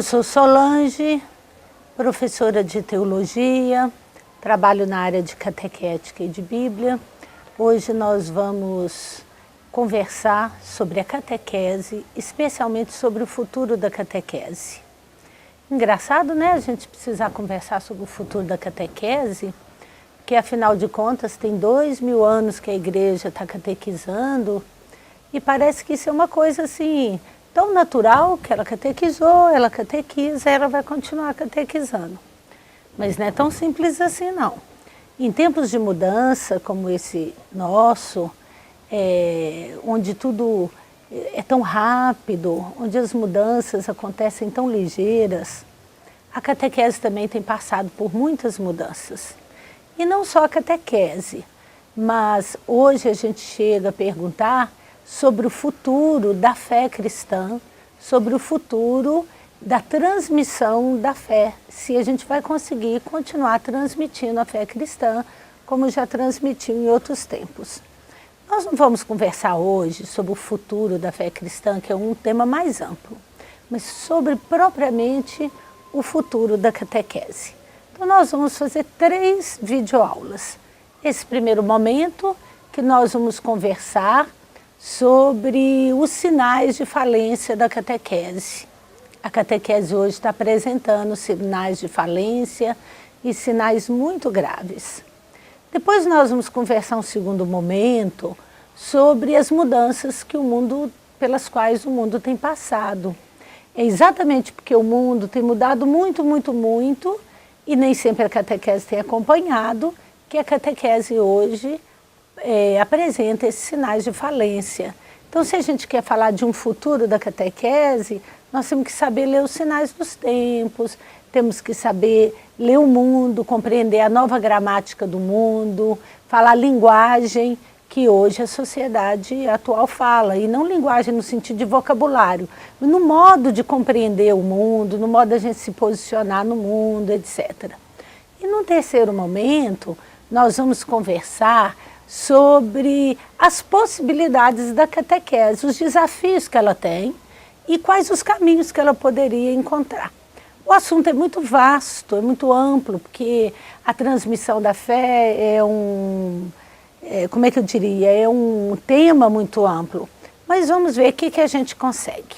Eu sou Solange, professora de teologia, trabalho na área de catequética e de Bíblia. Hoje nós vamos conversar sobre a catequese, especialmente sobre o futuro da catequese. Engraçado, né, a gente precisar conversar sobre o futuro da catequese, porque afinal de contas tem 2000 anos que a igreja está catequizando e parece que isso é uma coisa assim tão natural que ela catequizou, ela catequiza, ela vai continuar catequizando. Mas não é tão simples assim, não. Em tempos de mudança como esse nosso, onde tudo é tão rápido, onde as mudanças acontecem tão ligeiras, a catequese também tem passado por muitas mudanças. E não só a catequese, mas hoje a gente chega a perguntar sobre o futuro da fé cristã, sobre o futuro da transmissão da fé, se a gente vai conseguir continuar transmitindo a fé cristã, como já transmitiu em outros tempos. Nós não vamos conversar hoje sobre o futuro da fé cristã, que é um tema mais amplo, mas sobre propriamente o futuro da catequese. Então nós vamos fazer 3 videoaulas. Esse primeiro momento que nós vamos conversar sobre os sinais de falência da catequese. A catequese hoje está apresentando sinais de falência e sinais muito graves. Depois nós vamos conversar um segundo momento sobre as mudanças que pelas quais o mundo tem passado. É exatamente porque o mundo tem mudado muito, muito, muito, e nem sempre a catequese tem acompanhado, que a catequese hoje apresenta esses sinais de falência. Então, se a gente quer falar de um futuro da catequese, nós temos que saber ler os sinais dos tempos, temos que saber ler o mundo, compreender a nova gramática do mundo, falar a linguagem que hoje a sociedade atual fala, e não linguagem no sentido de vocabulário, mas no modo de compreender o mundo, no modo de a gente se posicionar no mundo, etc. E no terceiro momento, nós vamos conversar sobre as possibilidades da catequese, os desafios que ela tem e quais os caminhos que ela poderia encontrar. O assunto é muito vasto, é muito amplo, porque a transmissão da fé é um tema muito amplo. Mas vamos ver o que a gente consegue.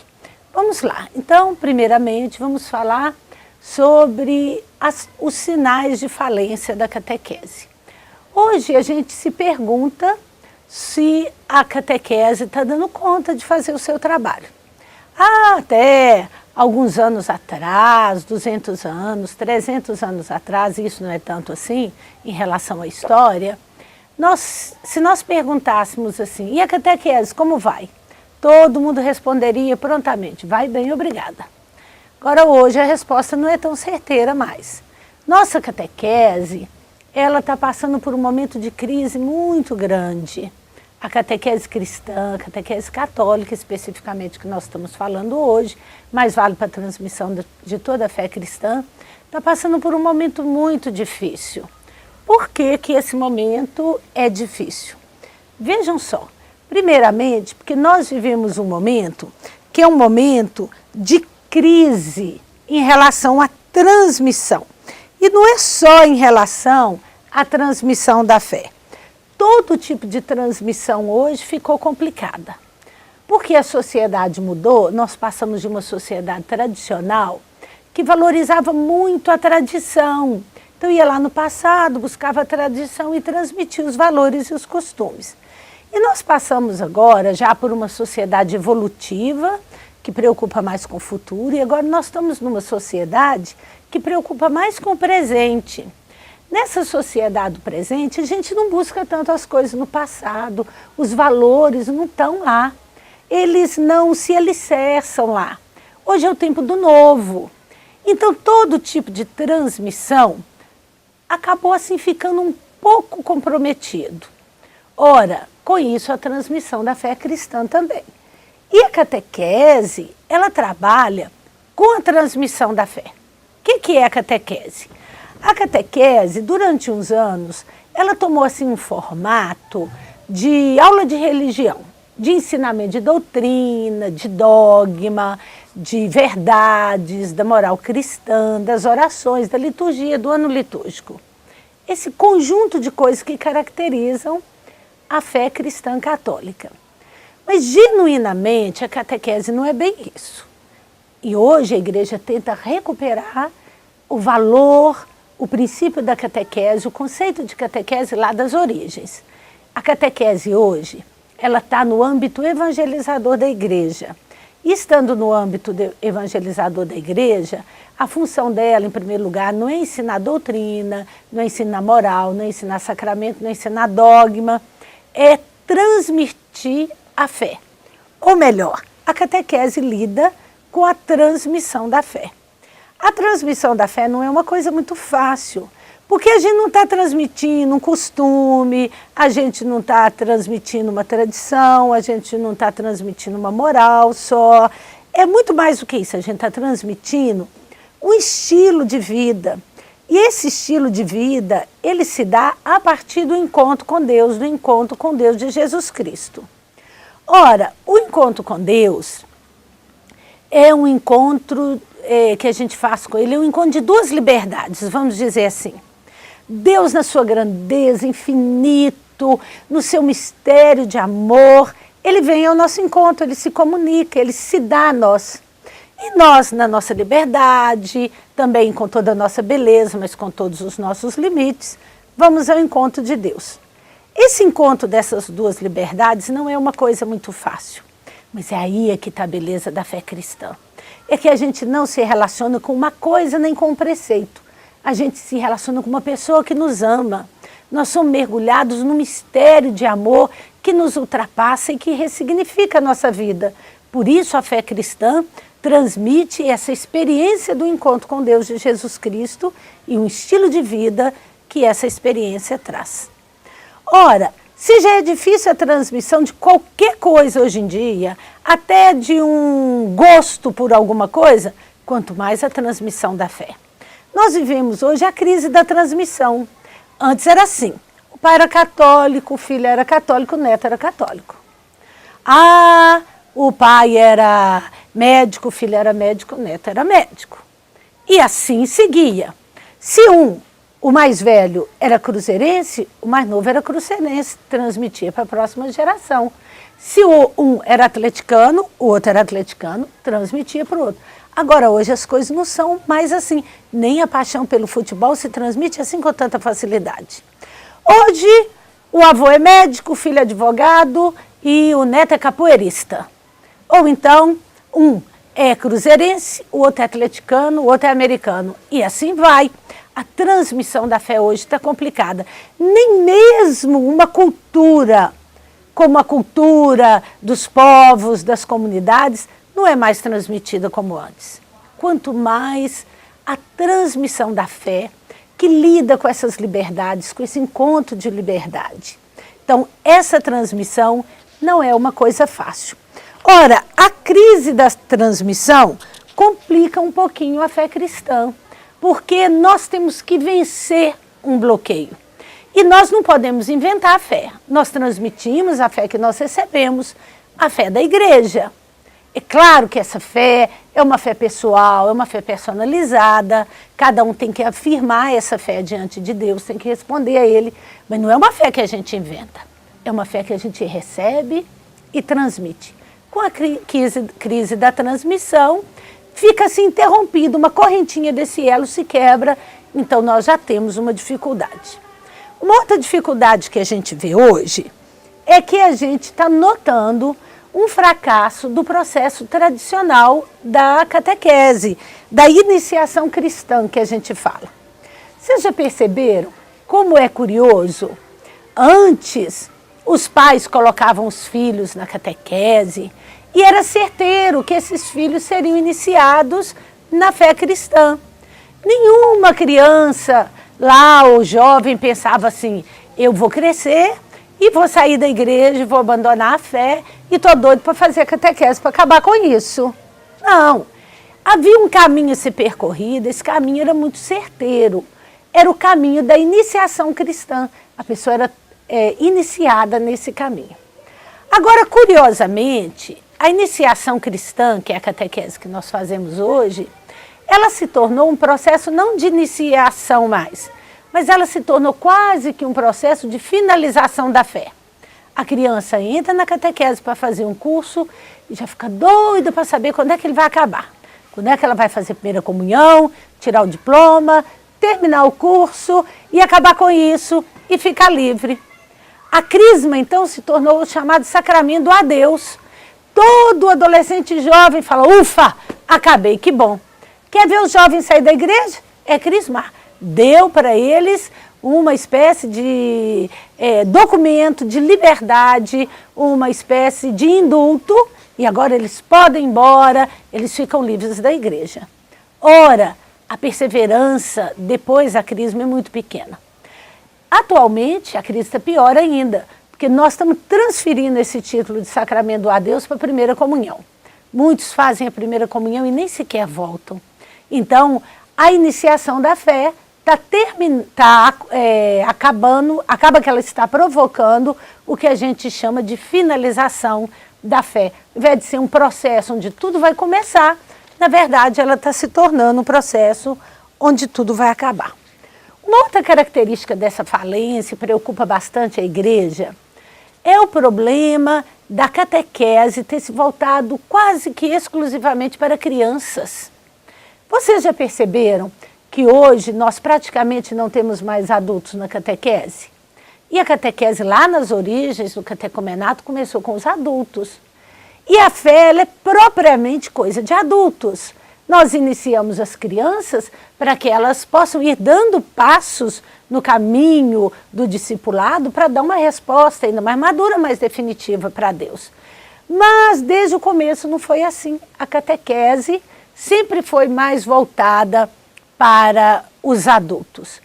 Vamos lá. Então, primeiramente, vamos falar sobre os sinais de falência da catequese. Hoje a gente se pergunta se a catequese está dando conta de fazer o seu trabalho. Até alguns anos atrás, 200 anos, 300 anos atrás, isso não é tanto assim em relação à história, se nós perguntássemos assim, e a catequese, como vai? Todo mundo responderia prontamente, vai bem, obrigada. Agora hoje a resposta não é tão certeira mais. Nossa catequese, ela está passando por um momento de crise muito grande. A catequese cristã, a catequese católica especificamente, que nós estamos falando hoje, mas vale para a transmissão de toda a fé cristã, está passando por um momento muito difícil. Por que que esse momento é difícil? Vejam só, primeiramente, porque nós vivemos um momento que é um momento de crise em relação à transmissão. E não é só em relação à transmissão da fé. Todo tipo de transmissão hoje ficou complicada. Porque a sociedade mudou, nós passamos de uma sociedade tradicional que valorizava muito a tradição. Então ia lá no passado, buscava a tradição e transmitia os valores e os costumes. E nós passamos agora já por uma sociedade evolutiva, que preocupa mais com o futuro, e agora nós estamos numa sociedade que preocupa mais com o presente. Nessa sociedade do presente, a gente não busca tanto as coisas no passado, os valores não estão lá, eles não se alicerçam lá. Hoje é o tempo do novo. Então, todo tipo de transmissão acabou assim ficando um pouco comprometido. Ora, com isso a transmissão da fé cristã também. E a catequese, ela trabalha com a transmissão da fé. O que é a catequese? A catequese, durante uns anos, ela tomou assim um formato de aula de religião, de ensinamento de doutrina, de dogma, de verdades, da moral cristã, das orações, da liturgia, do ano litúrgico. Esse conjunto de coisas que caracterizam a fé cristã católica. Mas, genuinamente, a catequese não é bem isso. E hoje a igreja tenta recuperar o valor, o princípio da catequese, o conceito de catequese lá das origens. A catequese hoje, ela está no âmbito evangelizador da igreja. E estando no âmbito evangelizador da igreja, a função dela, em primeiro lugar, não é ensinar doutrina, não é ensinar moral, não é ensinar sacramento, não é ensinar dogma, é transmitir a fé. Ou melhor, a catequese lida com a transmissão da fé. A transmissão da fé não é uma coisa muito fácil, porque a gente não está transmitindo um costume, a gente não está transmitindo uma tradição, a gente não está transmitindo uma moral só. É muito mais do que isso, a gente está transmitindo um estilo de vida. E esse estilo de vida, ele se dá a partir do encontro com Deus, do encontro com Deus de Jesus Cristo. Ora, o encontro com Deus é um encontro que a gente faz com Ele, é um encontro de duas liberdades, vamos dizer assim. Deus, na sua grandeza, infinito, no seu mistério de amor, Ele vem ao nosso encontro, Ele se comunica, Ele se dá a nós. E nós, na nossa liberdade, também com toda a nossa beleza, mas com todos os nossos limites, vamos ao encontro de Deus. Esse encontro dessas duas liberdades não é uma coisa muito fácil, mas é aí que está a beleza da fé cristã. É que a gente não se relaciona com uma coisa nem com um preceito. A gente se relaciona com uma pessoa que nos ama. Nós somos mergulhados num mistério de amor que nos ultrapassa e que ressignifica a nossa vida. Por isso a fé cristã transmite essa experiência do encontro com Deus de Jesus Cristo e um estilo de vida que essa experiência traz. Ora, se já é difícil a transmissão de qualquer coisa hoje em dia, até de um gosto por alguma coisa, quanto mais a transmissão da fé. Nós vivemos hoje a crise da transmissão. Antes era assim, o pai era católico, o filho era católico, o neto era católico. Ah, o pai era médico, o filho era médico, o neto era médico. E assim seguia. Se o mais velho era cruzeirense, o mais novo era cruzeirense, transmitia para a próxima geração. Se um era atleticano, o outro era atleticano, transmitia para o outro. Agora, hoje as coisas não são mais assim. Nem a paixão pelo futebol se transmite assim com tanta facilidade. Hoje, o avô é médico, o filho é advogado e o neto é capoeirista. Ou então, um é cruzeirense, o outro é atleticano, o outro é americano. E assim vai. A transmissão da fé hoje está complicada. Nem mesmo uma cultura, como a cultura dos povos, das comunidades, não é mais transmitida como antes. Quanto mais a transmissão da fé, que lida com essas liberdades, com esse encontro de liberdade. Então, essa transmissão não é uma coisa fácil. Ora, a crise da transmissão complica um pouquinho a fé cristã, porque nós temos que vencer um bloqueio. E nós não podemos inventar a fé. Nós transmitimos a fé que nós recebemos, a fé da igreja. É claro que essa fé é uma fé pessoal, é uma fé personalizada, cada um tem que afirmar essa fé diante de Deus, tem que responder a Ele, mas não é uma fé que a gente inventa, é uma fé que a gente recebe e transmite. Com a crise da transmissão, fica-se interrompido, uma correntinha desse elo se quebra, então nós já temos uma dificuldade. Uma outra dificuldade que a gente vê hoje é que a gente está notando um fracasso do processo tradicional da catequese, da iniciação cristã que a gente fala. Vocês já perceberam como é curioso? Antes, os pais colocavam os filhos na catequese e era certeiro que esses filhos seriam iniciados na fé cristã. Nenhuma criança lá ou jovem pensava assim, eu vou crescer e vou sair da igreja, vou abandonar a fé e estou doido para fazer catequese, para acabar com isso. Não. Havia um caminho a ser percorrido, esse caminho era muito certeiro. Era o caminho da iniciação cristã. A pessoa era iniciada nesse caminho. Agora, curiosamente, a iniciação cristã, que é a catequese que nós fazemos hoje, ela se tornou um processo não de iniciação mais, mas ela se tornou quase que um processo de finalização da fé. A criança entra na catequese para fazer um curso e já fica doida para saber quando é que ele vai acabar. Quando é que ela vai fazer primeira comunhão, tirar o diploma, terminar o curso e acabar com isso e ficar livre. A crisma, então, se tornou o chamado sacramento a Deus. Todo adolescente jovem fala, ufa, acabei, que bom. Quer ver os jovens sair da igreja? É crismar. Deu para eles uma espécie de documento de liberdade, uma espécie de indulto, e agora eles podem ir embora, eles ficam livres da igreja. Ora, a perseverança depois da crisma é muito pequena. Atualmente, a crise está pior ainda, porque nós estamos transferindo esse título de sacramento a Deus para a primeira comunhão. Muitos fazem a primeira comunhão e nem sequer voltam. Então, a iniciação da fé acaba que ela está provocando o que a gente chama de finalização da fé. Ao invés de ser um processo onde tudo vai começar, na verdade, ela está se tornando um processo onde tudo vai acabar. Uma outra característica dessa falência, preocupa bastante a igreja, é o problema da catequese ter se voltado quase que exclusivamente para crianças. Vocês já perceberam que hoje nós praticamente não temos mais adultos na catequese? E a catequese lá nas origens do catecumenato começou com os adultos. E a fé ela é propriamente coisa de adultos. Nós iniciamos as crianças para que elas possam ir dando passos no caminho do discipulado para dar uma resposta ainda mais madura, mais definitiva para Deus. Mas desde o começo não foi assim. A catequese sempre foi mais voltada para os adultos.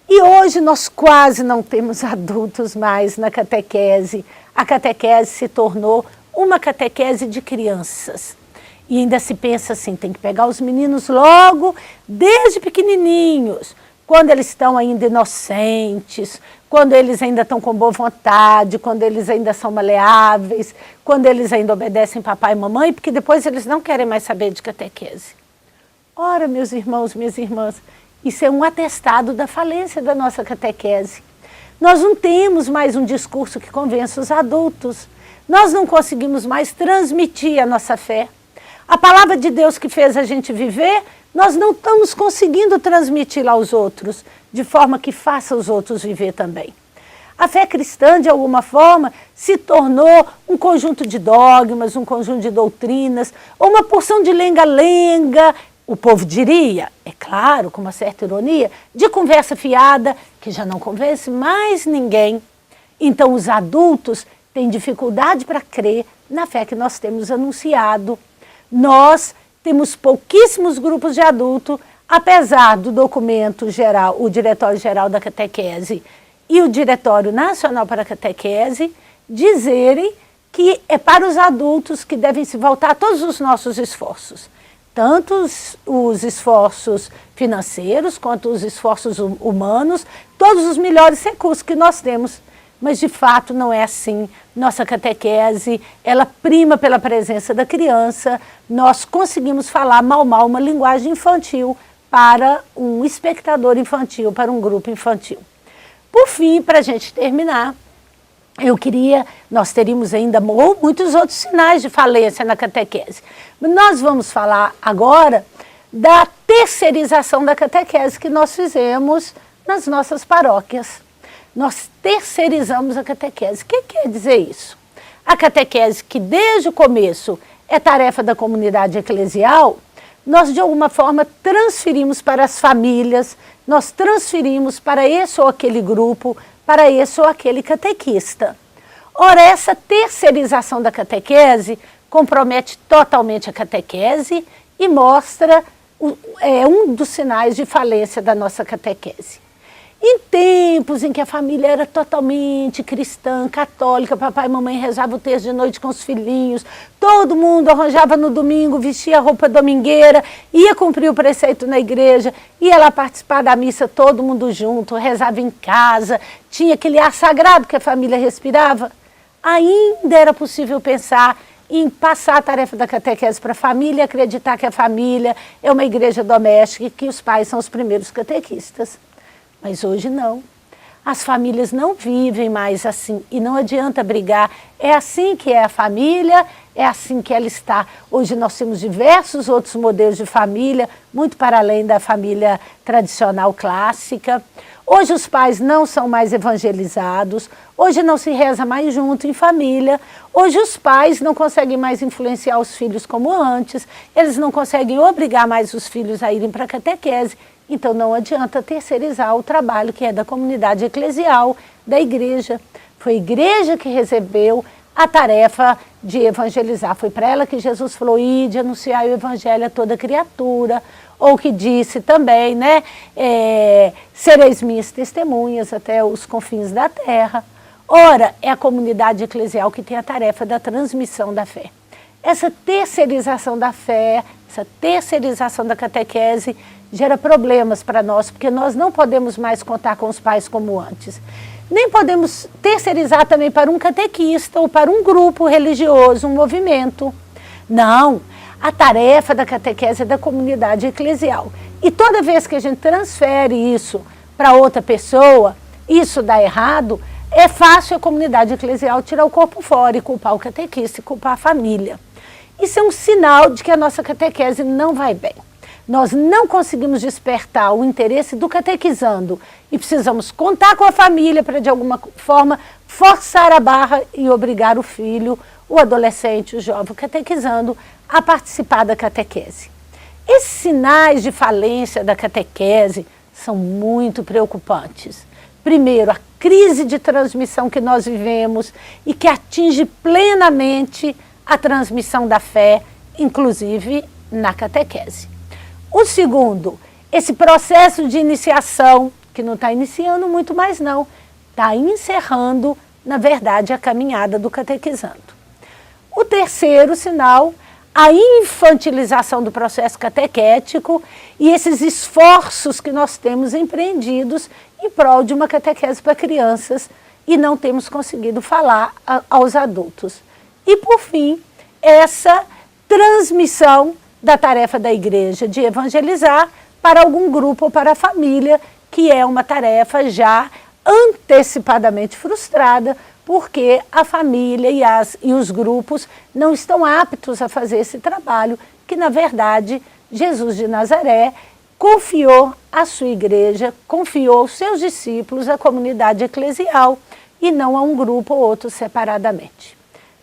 E hoje nós quase não temos adultos mais na catequese. A catequese se tornou uma catequese de crianças. E ainda se pensa assim, tem que pegar os meninos logo, desde pequenininhos, quando eles estão ainda inocentes, quando eles ainda estão com boa vontade, quando eles ainda são maleáveis, quando eles ainda obedecem papai e mamãe, porque depois eles não querem mais saber de catequese. Ora, meus irmãos, minhas irmãs, isso é um atestado da falência da nossa catequese. Nós não temos mais um discurso que convença os adultos. Nós não conseguimos mais transmitir a nossa fé. A palavra de Deus que fez a gente viver, nós não estamos conseguindo transmiti-la aos outros, de forma que faça os outros viver também. A fé cristã, de alguma forma, se tornou um conjunto de dogmas, um conjunto de doutrinas, ou uma porção de lenga-lenga, o povo diria, é claro, com uma certa ironia, de conversa fiada, que já não convence mais ninguém. Então os adultos têm dificuldade para crer na fé que nós temos anunciado. Nós temos pouquíssimos grupos de adulto, apesar do documento geral, o Diretório Geral da Catequese e o Diretório Nacional para a Catequese, dizerem que é para os adultos que devem se voltar todos os nossos esforços. Tanto os esforços financeiros, quanto os esforços humanos, todos os melhores recursos que nós temos. Mas, de fato, não é assim. Nossa catequese, ela prima pela presença da criança. Nós conseguimos falar mal uma linguagem infantil para um espectador infantil, para um grupo infantil. Por fim, para a gente terminar, nós teríamos ainda muitos outros sinais de falência na catequese. Nós vamos falar agora da terceirização da catequese que nós fizemos nas nossas paróquias. Nós terceirizamos a catequese. O que quer dizer isso? A catequese, que desde o começo é tarefa da comunidade eclesial, nós de alguma forma transferimos para as famílias, nós transferimos para esse ou aquele grupo, para esse ou aquele catequista. Ora, essa terceirização da catequese compromete totalmente a catequese e mostra um dos sinais de falência da nossa catequese. Em tempos em que a família era totalmente cristã, católica, papai e mamãe rezavam o terço de noite com os filhinhos, todo mundo arranjava no domingo, vestia a roupa domingueira, ia cumprir o preceito na igreja, ia lá participar da missa todo mundo junto, rezava em casa, tinha aquele ar sagrado que a família respirava. Ainda era possível pensar em passar a tarefa da catequese para a família, acreditar que a família é uma igreja doméstica e que os pais são os primeiros catequistas. Mas hoje não. As famílias não vivem mais assim e não adianta brigar. É assim que é a família, é assim que ela está. Hoje nós temos diversos outros modelos de família, muito para além da família tradicional clássica. Hoje os pais não são mais evangelizados, hoje não se reza mais junto em família, hoje os pais não conseguem mais influenciar os filhos como antes, eles não conseguem obrigar mais os filhos a irem para a catequese. Então não adianta terceirizar o trabalho que é da comunidade eclesial, da igreja. Foi a igreja que recebeu a tarefa de evangelizar. Foi para ela que Jesus falou, ide anunciar o evangelho a toda criatura, ou que disse também, né, sereis minhas testemunhas até os confins da terra. Ora, é a comunidade eclesial que tem a tarefa da transmissão da fé. Essa terceirização da fé, essa terceirização da catequese gera problemas para nós, porque nós não podemos mais contar com os pais como antes. Nem podemos terceirizar também para um catequista ou para um grupo religioso, um movimento. Não, a tarefa da catequese é da comunidade eclesial. E toda vez que a gente transfere isso para outra pessoa, isso dá errado, é fácil a comunidade eclesial tirar o corpo fora e culpar o catequista e culpar a família. Isso é um sinal de que a nossa catequese não vai bem. Nós não conseguimos despertar o interesse do catequizando e precisamos contar com a família para, de alguma forma, forçar a barra e obrigar o filho, o adolescente, o jovem catequizando a participar da catequese. Esses sinais de falência da catequese são muito preocupantes. Primeiro, a crise de transmissão que nós vivemos e que atinge plenamente a transmissão da fé, inclusive na catequese. O segundo, esse processo de iniciação, que não está iniciando muito mais não, está encerrando, na verdade, a caminhada do catequizando. O terceiro sinal, a infantilização do processo catequético e esses esforços que nós temos empreendidos em prol de uma catequese para crianças e não temos conseguido falar aos adultos. E, por fim, essa transmissão da tarefa da igreja de evangelizar para algum grupo ou para a família, que é uma tarefa já antecipadamente frustrada, porque a família e os grupos não estão aptos a fazer esse trabalho, que na verdade Jesus de Nazaré confiou à sua igreja, confiou aos seus discípulos, à comunidade eclesial, e não a um grupo ou outro separadamente.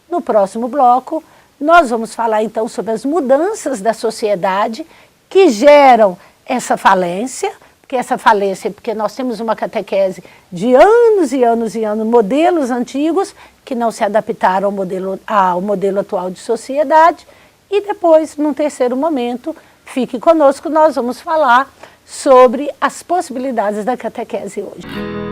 No próximo bloco, nós vamos falar então sobre as mudanças da sociedade que geram essa falência, porque nós temos uma catequese de anos e anos e anos, modelos antigos que não se adaptaram ao modelo atual de sociedade. E depois, num terceiro momento, fique conosco, nós vamos falar sobre as possibilidades da catequese hoje.